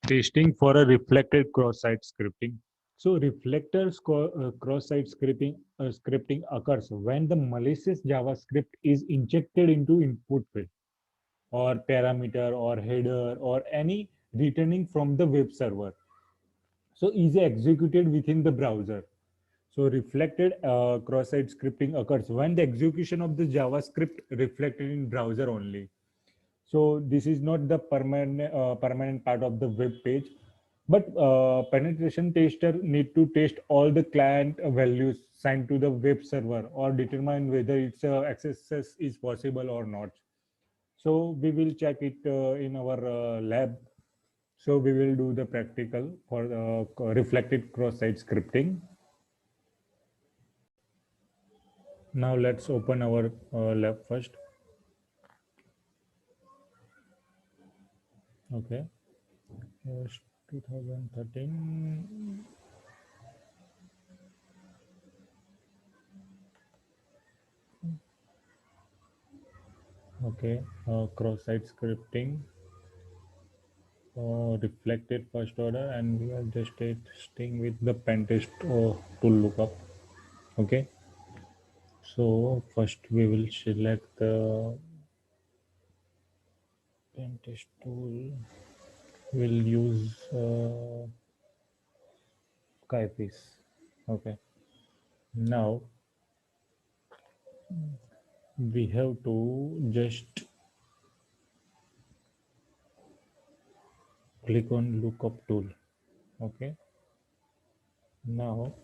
Testing for a reflected cross-site scripting. So cross-site scripting occurs when the malicious JavaScript is injected into input field or parameter or header or any returning from the web server. So is executed within the browser. So reflected cross-site scripting occurs when the execution of the JavaScript reflected in browser only. So this is not the permanent part of the web page, but penetration tester need to test all the client values signed to the web server or determine whether its access is possible or not. So we will check it in our lab. So we will do the practical for the reflected cross-site scripting. Now let's open our lab first. Okay. Here's 2013. Okay. Cross-site scripting. Reflected first order, and we are just testing with the pentest tool lookup. Okay. So first we will select the pentest tool. We'll use Skypiece. Okay. Now we have to just click on lookup tool. Okay. Now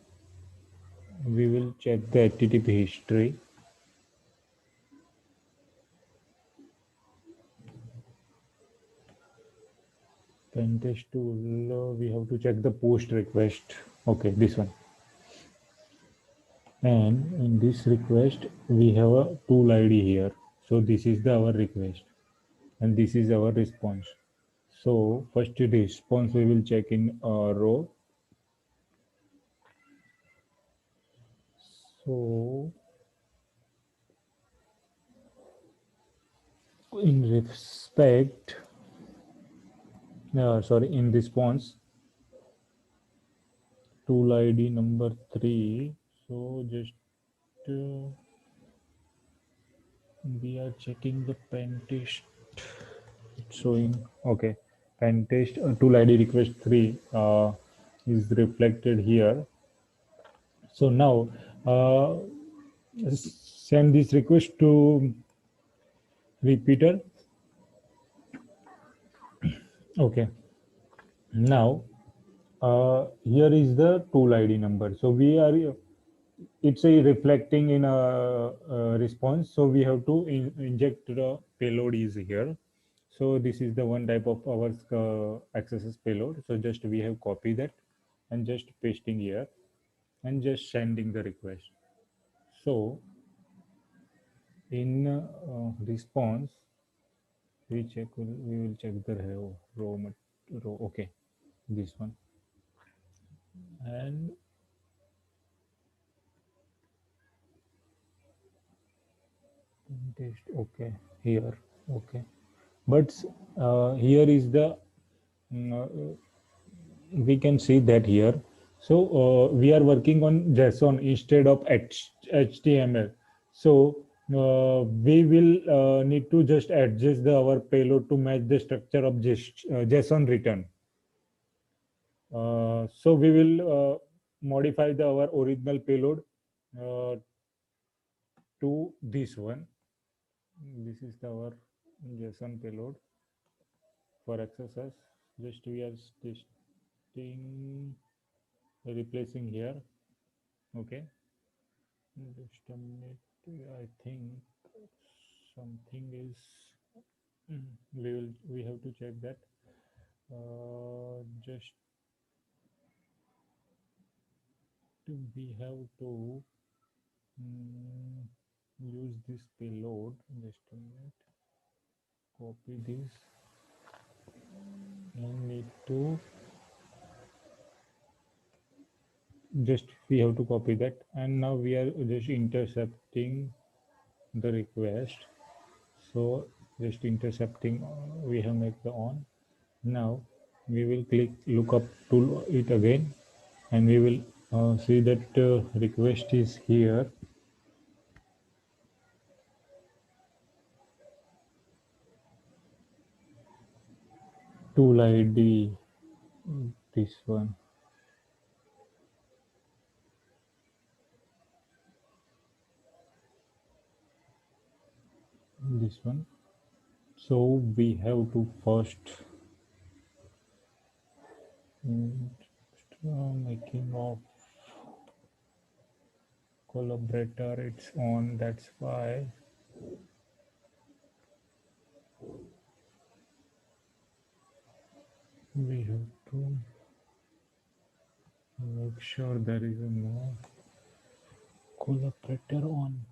we will check the HTTP history. Pentest tool, we have to check the post request. Okay, this one. And in this request, we have a tool ID here. So this is our request, and this is our response. So first response we will check in a row. So in respect, in response, tool ID number 3. So just we are checking the pentest. It's showing okay. Pentest tool ID request 3 is reflected here. So now uh, send this request to repeater. Okay. Now here is the tool ID number. So we are it's a reflecting in a response. So we have to inject the payload is here. So this is the one type of our XSS payload. So just we have copied that and just pasting here and just sending the request. So in response, we will check the row. Okay, this one and test. Okay, here. Okay, but here is the mm, we can see that here. So we are working on JSON instead of HTML. So we will need to just adjust our payload to match the structure of JSON return. So we will modify our original payload uh, to this one. This is our JSON payload for XSS. Just we are testing, replacing here. Okay. Just a minute. I think something is. We have to check that. Just we have to use this payload. Just a minute. Copy this and need to just we have to copy that, and now we are just intercepting the request. So just intercepting we have make the on. Now we will click lookup to it again, and we will see that request is here. Tool ID, this one. This one. So we have to first making of collaborator, it's on, that's why we have to make sure there is no collaborator on.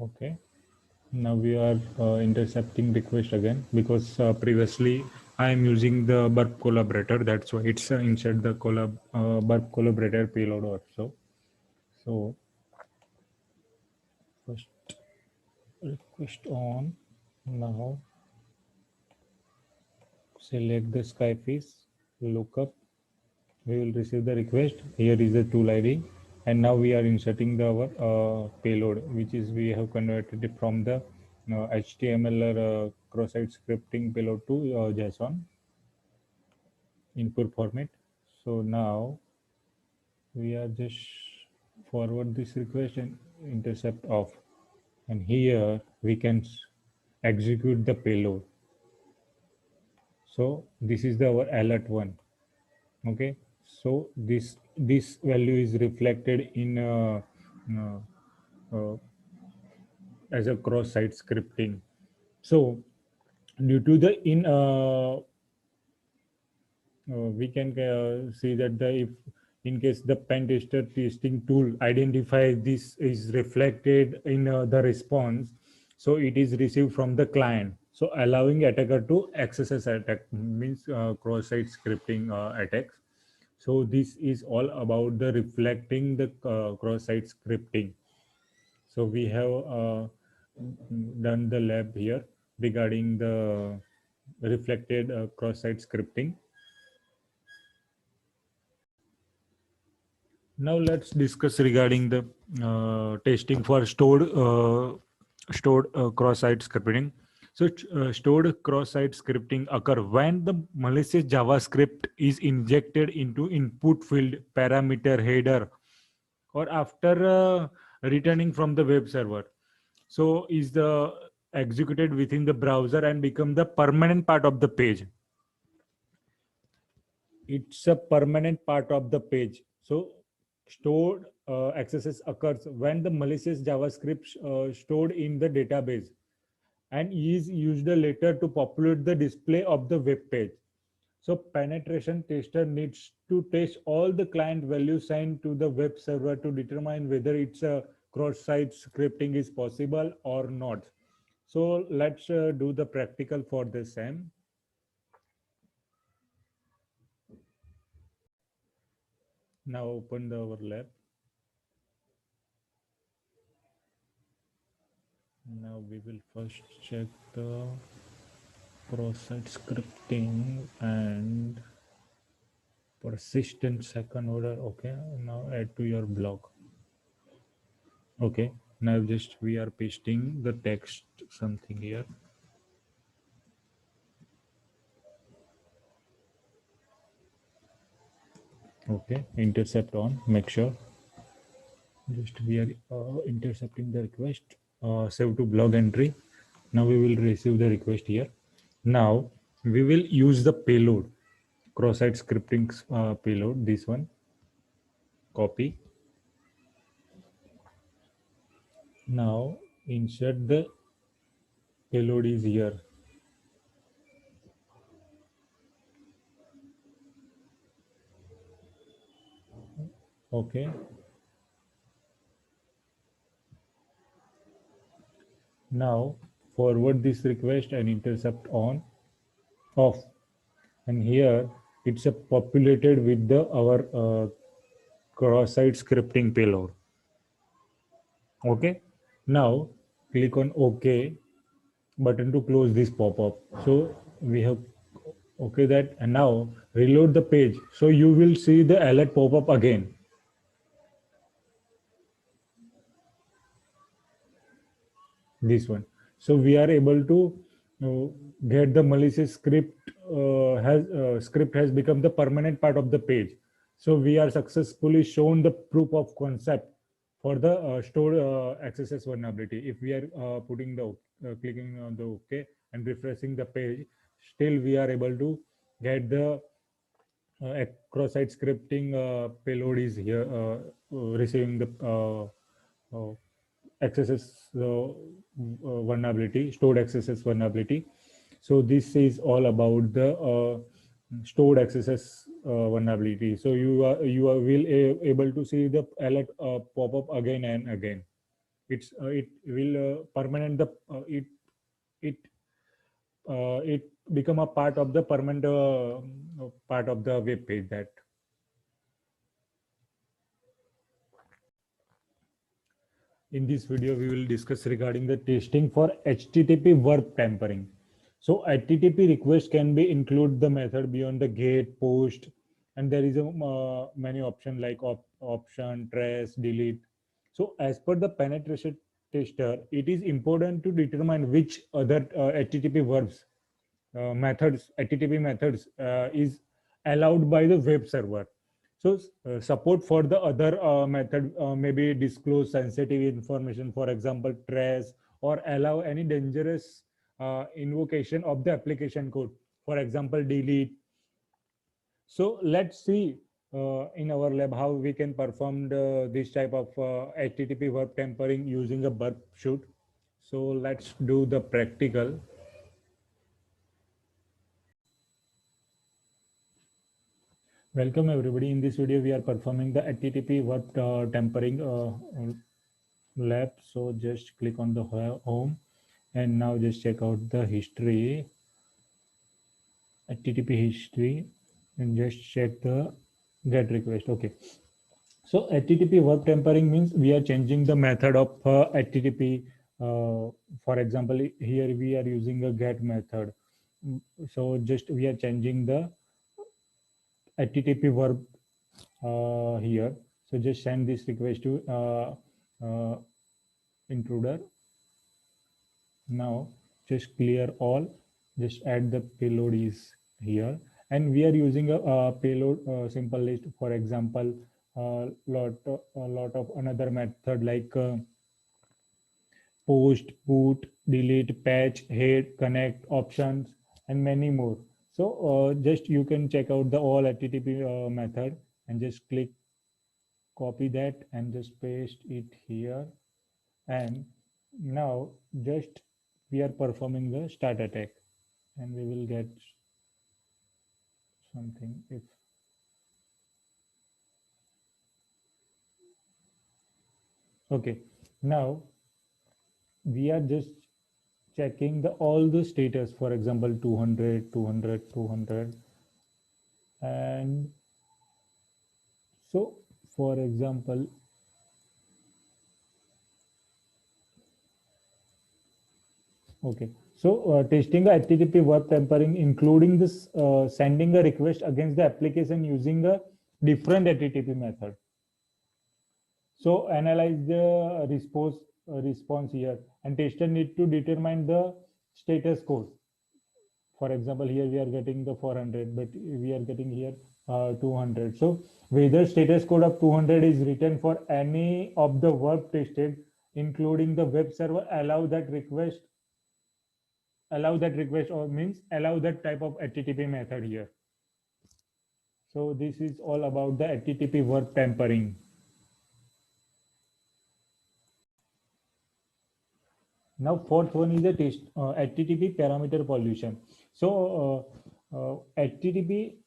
Okay, now we are intercepting request again, because previously I am using the burp collaborator, that's why it's inside the burp collaborator payload also. So first request on. Now select the Skyfish, lookup, we will receive the request. Here is the tool ID, and now we are inserting our payload, which is we have converted it from the HTML or cross-site scripting payload to JSON input format. So now we are just forward this request and intercept off, and here we can execute the payload. So this is the our alert one. Okay, so this value is reflected in uh, uh, as a cross-site scripting. So due to the we can see that the if in case the pen tester testing tool identify this is reflected in the response, so it is received from the client, so allowing attacker to access attack, means cross-site scripting attacks. So this is all about the reflecting the cross-site scripting. So we have done the lab here regarding the reflected cross-site scripting. Now let's discuss regarding the testing for stored cross-site scripting. So stored cross-site scripting occur when the malicious JavaScript is injected into input field parameter header, or after returning from the web server. So is the executed within the browser and become the permanent part of the page. It's a permanent part of the page. So stored accesses occurs when the malicious JavaScript stored in the database and is used later to populate the display of the web page. So penetration tester needs to test all the client values signed to the web server to determine whether it's a cross-site scripting is possible or not. So let's do the practical for the same. Now open our lab. Now we will first check the cross-site scripting and persistent second order. Okay, now add to your blog. Okay, now just we are pasting the text something here. Okay, intercept on, make sure. Just we are intercepting the request. Save to blog entry. Now we will receive the request here. Now we will use the payload, cross-site scripting payload, this one. Copy. Now insert the payload is here. Okay. Now forward this request and intercept on off, and here it's a populated with the our cross-site scripting payload. Okay, now click on OK button to close this pop-up. So we have okay that, and now reload the page, so you will see the alert pop-up again. This one. So we are able to get the malicious script has become the permanent part of the page. So we are successfully shown the proof of concept for the stored XSS vulnerability. If we are putting the clicking on the OK and refreshing the page, still we are able to get the cross-site scripting payload is here receiving the XSS vulnerability, stored XSS vulnerability. So this is all about the stored XSS vulnerability. So will able to see the alert pop up again and again. It will permanent the it become a part of the permanent part of the web page. That in this video we will discuss regarding the testing for HTTP verb tampering. So HTTP request can be include the method beyond the get, post, and there is a many option like option, trace, delete. So as per the penetration tester, it is important to determine which other HTTP verbs methods, HTTP methods is allowed by the web server. So support for the other method maybe disclose sensitive information, for example, trace, or allow any dangerous invocation of the application code, for example, delete. So let's see in our lab how we can perform this type of HTTP verb tampering using a burp shoot. So let's do the practical. Welcome everybody. In this video, we are performing the HTTP verb tampering lab. So just click on the home, and now just check out the history, HTTP history, and just check the GET request. Okay. So HTTP verb tampering means we are changing the method of HTTP. For example, here we are using a GET method. So just we are changing the HTTP verb here. So just send this request to intruder. Now just clear all, just add the payload is here, and we are using a payload simple list. For example, a lot of another method like post, put, delete, patch, head, connect, options, and many more. So just you can check out the all HTTP method and just click copy that and just paste it here. And now just we are performing the start attack, and we will get something if okay. Now we are just checking the all the status, for example 200, 200, 200, and so for example okay. So testing the HTTP verb tampering, including this sending a request against the application using a different HTTP method. So analyze the response here, and tester need to determine the status code. For example, here we are getting the 400, but we are getting here 200. So whether status code of 200 is written for any of the verb tested, including the web server, allow that request, or means allow that type of HTTP method here. So this is all about the HTTP verb tampering. Now fourth one is the HTTP parameter pollution. So HTTP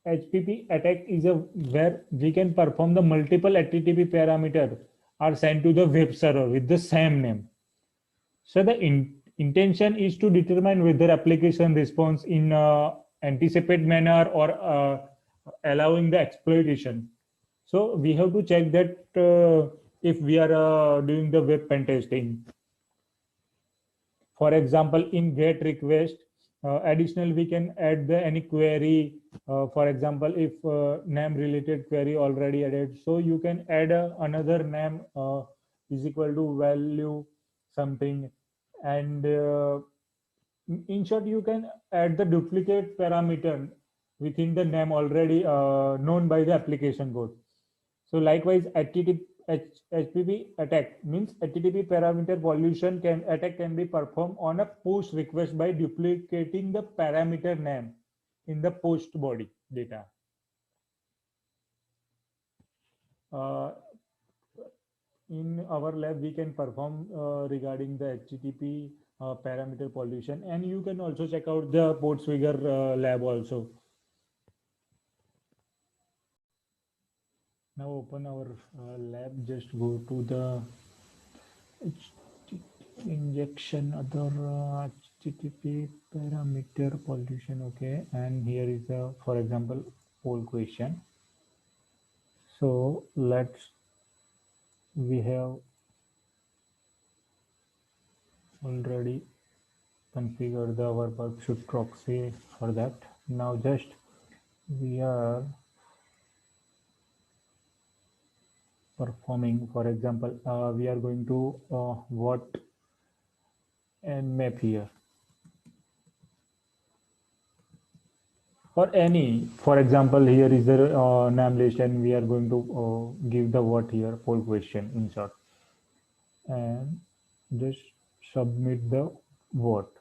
HPP attack is where we can perform the multiple HTTP parameter are sent to the web server with the same name. So the intention is to determine whether application responds in anticipated manner or allowing the exploitation. So we have to check that if we are doing the web pen testing. For example, in GET request, additional we can add the any query. For example, if name related query already added, so you can add another name is equal to value something, and in short, you can add the duplicate parameter within the name already known by the application code. So likewise, HTTP attack means HTTP parameter pollution attack can be performed on a post request by duplicating the parameter name in the post body data. Uh, in our lab, we can perform regarding the HTTP parameter pollution, and you can also check out the Portswigger lab also. Now open our lab. Just go to the injection other HTTP parameter pollution. Okay, and here is a, for example, poll question. So we have already configured our workshoot proxy for that. Now just we are performing, for example, we are going to what nmap here, or any, for example, here is the name list, and we are going to give the what here poll question in short, and just submit the vote.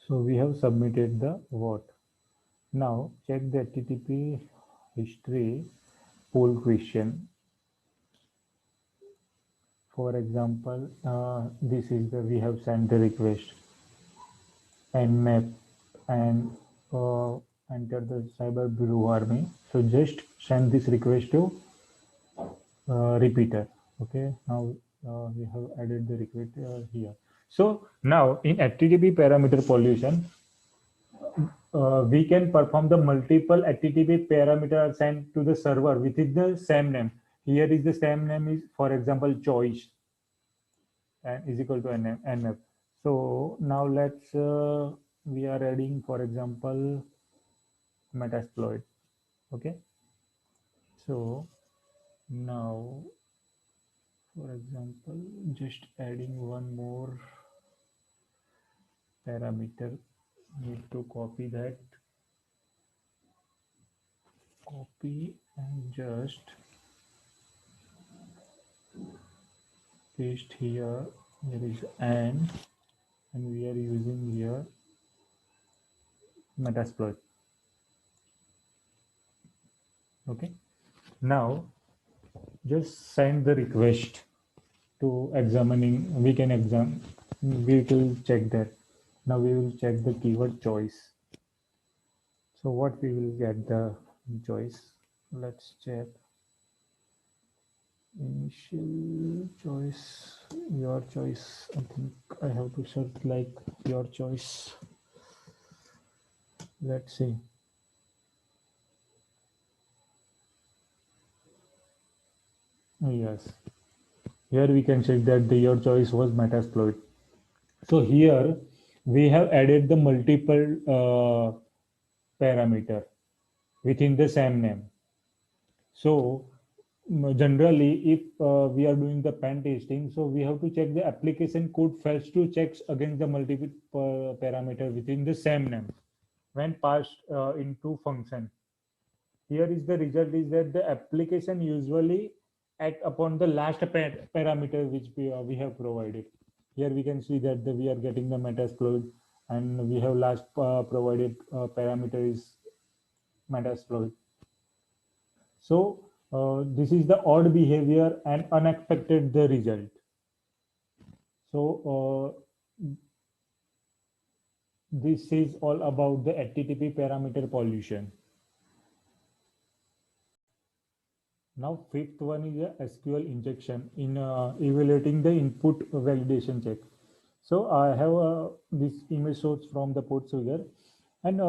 So we have submitted the vote. Now check the HTTP history poll question. For example, this is the we have sent the request nmap and enter the Cyber Bureau Army. So just send this request to repeater. Okay, now we have added the request here. So now in HTTP parameter pollution, we can perform the multiple HTTP parameter sent to the server within the same name. Here is the same name is, for example, choice and is equal to nmap. So now let's we are adding, for example, Metasploit. Okay, so now, for example, just adding one more parameter, need to copy that, copy and just paste here. There is and we are using here Metasploit. Okay, now just send the request to examining. We can examine, we will check that. Now we will check the keyword choice. So what we will get the choice, let's check initial choice, your choice. I think I have to search like your choice. Let's see. Yes, here we can check that the your choice was Metasploit. So here we have added the multiple parameter within the same name. So generally, if we are doing the pen testing, so we have to check the application code first to checks against the multiple parameter within the same name when passed into function. Here is the result is that the application usually act upon the last parameter which we have provided. Here we can see that we are getting the Metasploit, and we have last provided parameter is Metasploit. So this is the odd behavior and unexpected the result. So this is all about the HTTP parameter pollution. Now, fifth one is a SQL injection in evaluating the input validation check. So I have this image source from the Portsugar, and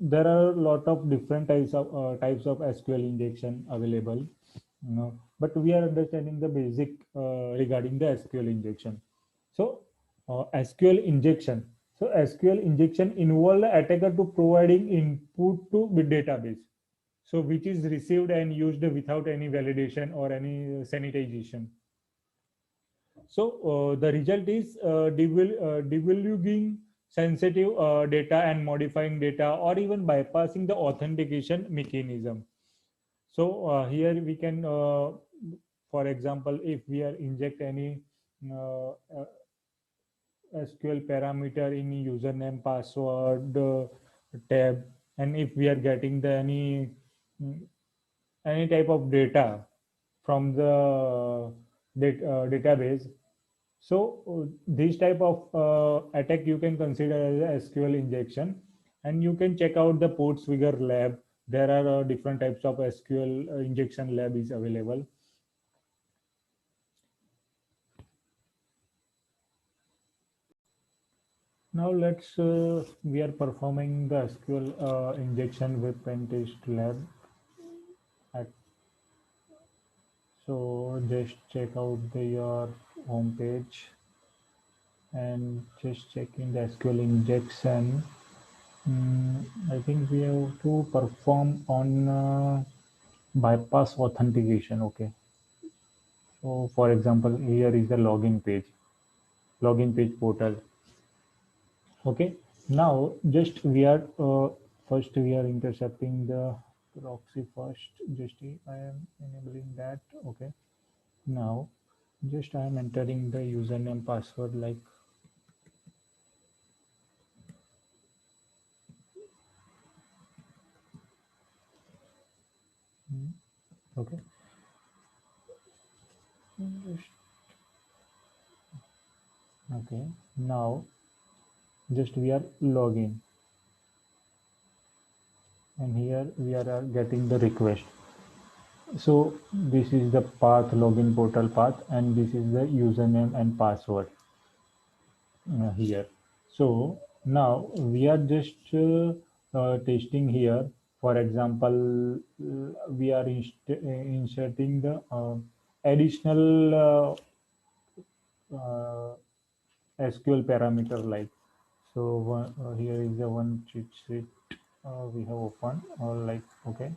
there are a lot of different types of SQL injection available. But we are understanding the basic regarding the SQL injection. So SQL injection. So SQL injection involve the attacker to providing input to the database. So which is received and used without any validation or any sanitization. So the result is devaluing sensitive data and modifying data or even bypassing the authentication mechanism. So here we can, for example, if we are inject any uh, uh, SQL parameter in username password tab, and if we are getting the mm, any type of data from the database. So this type of attack you can consider as a SQL injection, and you can check out the Portswigger lab. There are different types of SQL injection lab is available. Now we are performing the SQL injection with Pentest lab. At, so just check out your home page and just checking the SQL injection. I think we have to perform on bypass authentication. Okay. So for example, here is the login page portal. Okay. Now just we are first we are intercepting the proxy first. Just I am enabling that. Okay. Now just I am entering the username password like. Okay. Just, okay. Now just we are login, and here we are getting the request. So this is the path, login portal path, and this is the username and password here. So now we are just testing here. For example, we are inserting the additional SQL parameter like. So here is the one cheat sheet we have opened, or like, okay,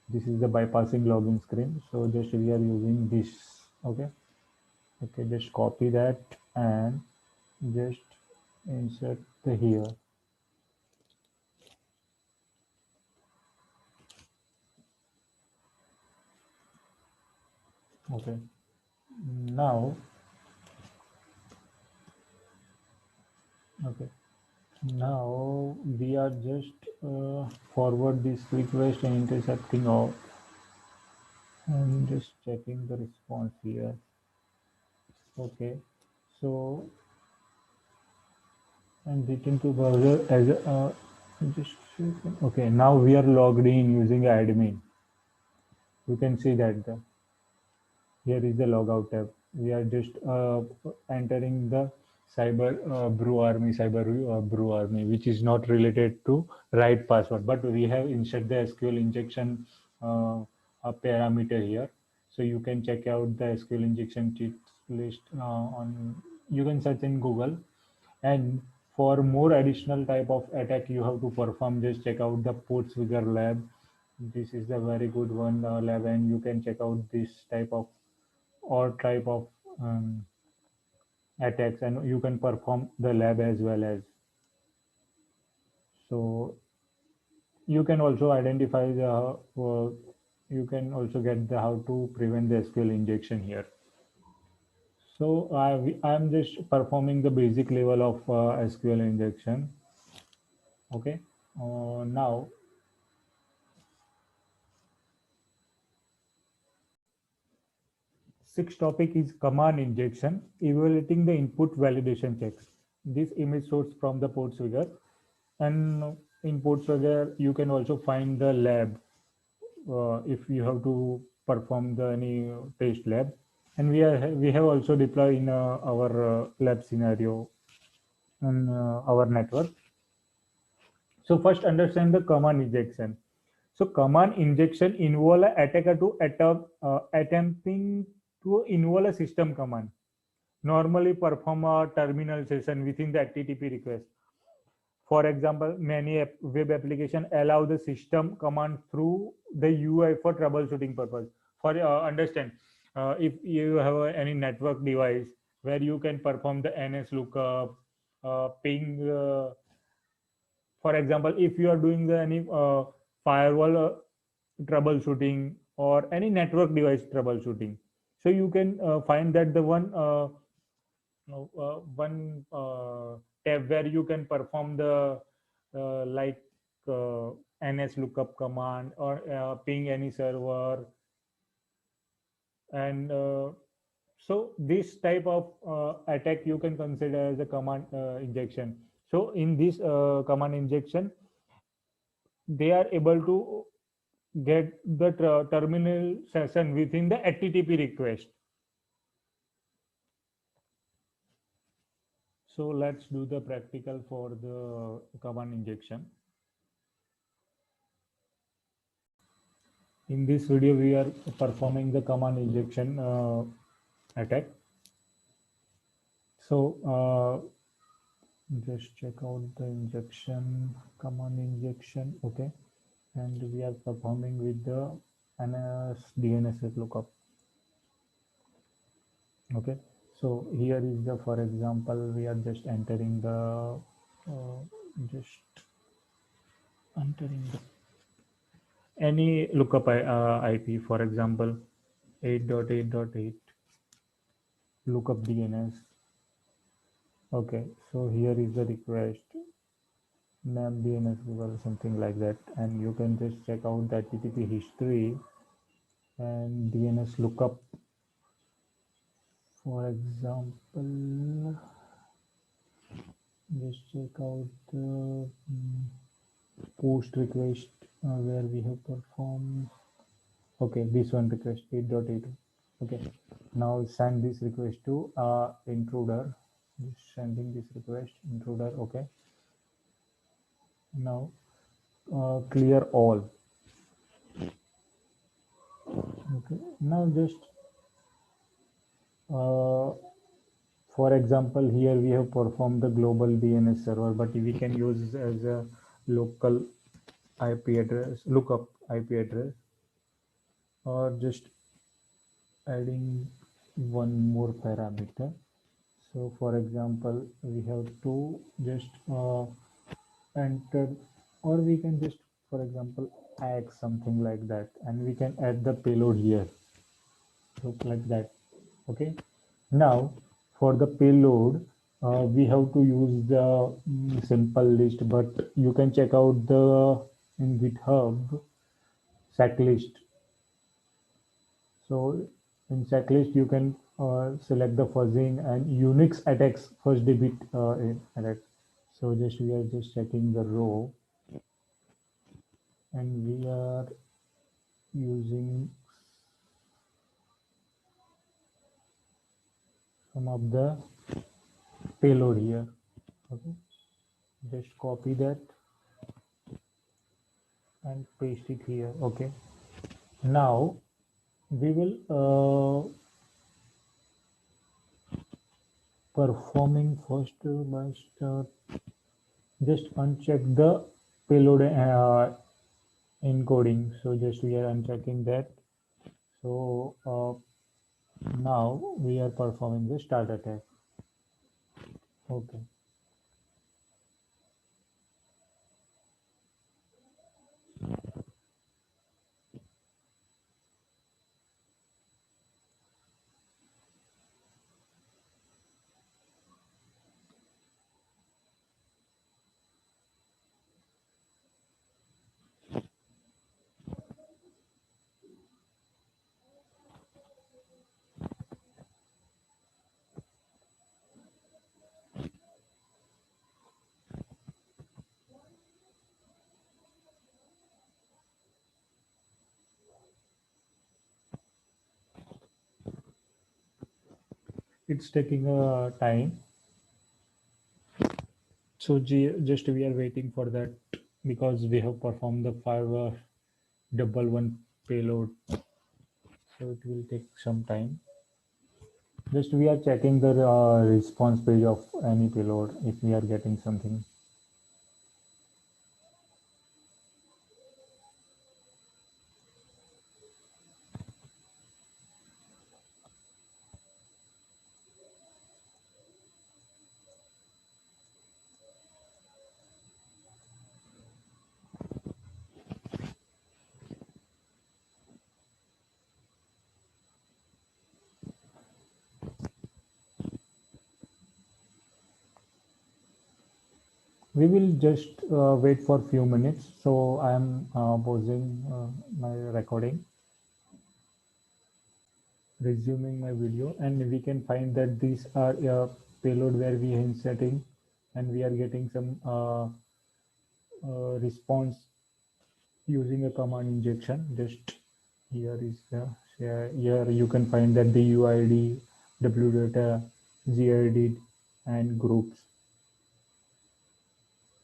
this is the bypassing login screen. So just we are using this. Okay. Okay, just copy that and just insert the here. Okay. Now, okay. Now we are just forward this request and intercepting all. And just checking the response here. Okay. So and return to browser as a just okay. Now we are logged in using admin. You can see that here is the logout tab. We are just entering the cyber brew army, which is not related to right password, but we have inserted the SQL injection a parameter here. So you can check out the SQL injection cheat list on, you can search in Google. And for more additional type of attack you have to perform, just check out the Portswigger lab. This is the very good one lab, and you can check out this type of or type of attacks, and you can perform the lab as well as. So you can also identify the you can also get the how to prevent the SQL injection here. So I'm just performing the basic level of SQL injection. Okay. Now sixth topic is command injection, evaluating the input validation checks. This image source from the Portswigger, and in Portswigger you can also find the lab if you have to perform the any test lab, and we have also deployed in our lab scenario on our network. So first understand the command injection. So command injection involve a attacker to attempting to involve a system command. Normally perform a terminal session within the HTTP request. For example, many web application allow the system command through the UI for troubleshooting purpose. For understand, if you have any network device where you can perform the NS lookup, ping. For example, if you are doing the any firewall troubleshooting or any network device troubleshooting, so you can find that the one tab where you can perform the like uh, ns lookup command or ping any server, and so this type of attack you can consider as a command injection. So in this command injection, they are able to get the terminal session within the http request. So let's do the practical for the command injection. In this video, we are performing the command injection attack. So just check out the injection, command injection, okay. And we are performing with the DNS lookup. Okay, so here is the, for example, we are just entering the just entering the any lookup IP, for example 8.8.8 lookup DNS. Okay, so here is the request name DNS Google, something like that, and you can just check out the HTTP history and DNS lookup. For example, just check out the post request where we have performed. Okay, this one request 8.8. Okay, now send this request to intruder. Just sending this request intruder. Okay, now clear all. Okay, now just for example, here we have performed the global DNS server, but we can use as a local IP address, lookup IP address, or just adding one more parameter. So for example, we have to just enter, or we can just, for example, add something like that, and we can add the payload here. Look like that. Okay. Now for the payload, we have to use the simple list, but you can check out the in GitHub checklist. So in checklist, you can select the fuzzing and Unix attacks first debit attack. So just we are just checking the row, and we are using some of the payload here. Okay, just copy that and paste it here. Okay, now we will performing first by start, just uncheck the payload encoding. So just we are unchecking that. So now we are performing the start attack. Okay, it's taking a time. So just we are waiting for that because we have performed the 511 payload. So it will take some time. Just we are checking the response page of any payload if we are getting something. We will just wait for few minutes. So I am pausing my recording, resuming my video, and we can find that these are payload where we are setting, and we are getting some response using a command injection. Just here is here you can find that the UID, wdata, gid, and groups.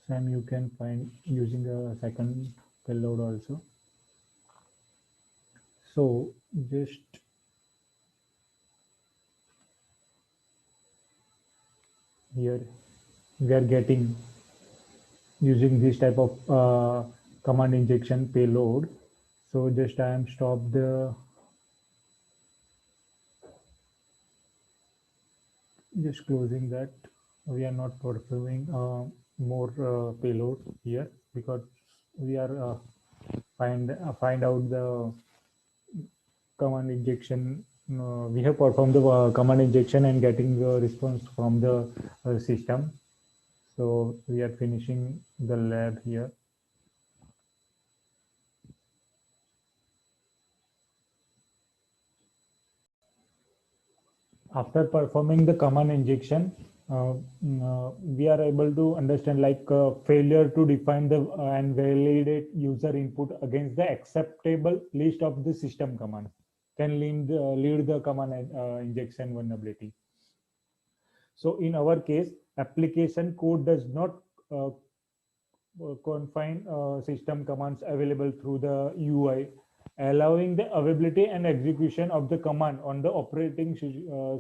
Same you can find using a second payload also. So just here we are getting using this type of command injection payload. So just I am stop the just closing that. We are not pursuing more payload here because we are find out the command injection. We have performed the command injection and getting the response from the system. So we are finishing the lab here. After performing the command injection, we are able to understand like failure to define the and validate user input against the acceptable list of the system command can lead the command injection vulnerability. So in our case, application code does not uh, confine system commands available through the UI, allowing the availability and execution of the command on the operating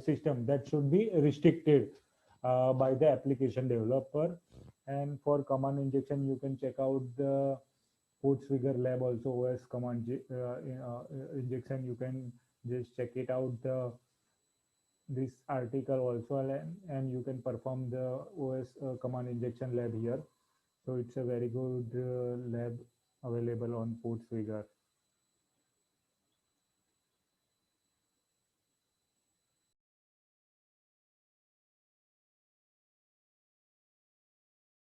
system that should be restricted by the application developer. And for command injection, you can check out the Portsfigure lab also OS command injection. You can just check it out this article also, and you can perform the OS command injection lab here. So it's a very good lab available on Portsfigure.